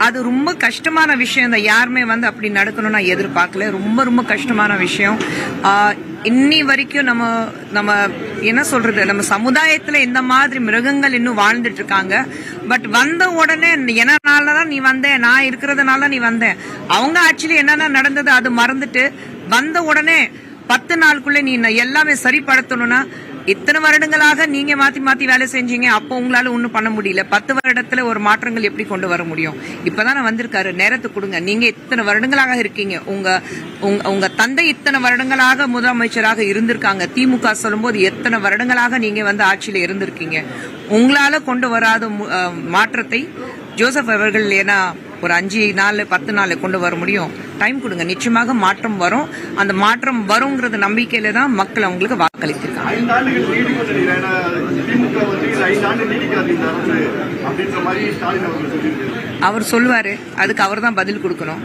அது ரொம்ப கஷ்டமான விஷயம் தான். யாருமே வந்து அப்படி நடக்கணும்னு நான் எதிர்பார்க்கல. ரொம்ப ரொம்ப கஷ்டமான விஷயம். இன்னி வரைக்கும் நம்ம என்ன சொல்றது, நம்ம சமுதாயத்துல இந்த மாதிரி மிருகங்கள் இன்னும் வாழ்ந்துட்டு இருக்காங்க. பட் வந்த உடனே என்னனாலதான் நீ வந்த, நான் இருக்கிறதுனால நீ வந்த, அவங்க ஆக்சுவலி என்னென்ன நடந்தது அது மறந்துட்டு வந்த உடனே 10 நாளுக்குள்ள நீ எல்லாமே சரிப்படுத்தணும்னா, இத்தனை வருடங்களாக நீங்க மாத்தி மாத்தி வேலை செஞ்சீங்க, அப்போ உங்களால ஒன்னும் பண்ண முடியல. 10 வருடத்துல ஒரு மாற்றங்கள் எப்படி கொண்டு வர முடியும்? இப்பதான் வந்திருக்காரு, நேரத்தை கொடுங்க. நீங்க இத்தனை வருடங்களாக இருக்கீங்க, உங்க தந்தை இத்தனை வருடங்களாக முதலமைச்சராக இருந்திருக்காங்க. திமுக சொல்லும் போது எத்தனை வருடங்களாக நீங்க வந்து ஆட்சியில இருந்திருக்கீங்க. உங்களால கொண்டு வராத மாற்றத்தை ஜோசப் அவர்கள் ஏன்னா ஒரு 5 நாள் 10 நாள் கொண்டு வர முடியும்? டைம் கொடுங்க, நிச்சயமாக மாற்றம் வரும். அந்த மாற்றம் வருங்கிறது நம்பிக்கையில தான் மக்கள் அவங்களுக்கு வாக்களித்திருக்காங்க. அவர் சொல்லுவாரு, அதுக்கு அவர் தான் பதில் கொடுக்கணும்.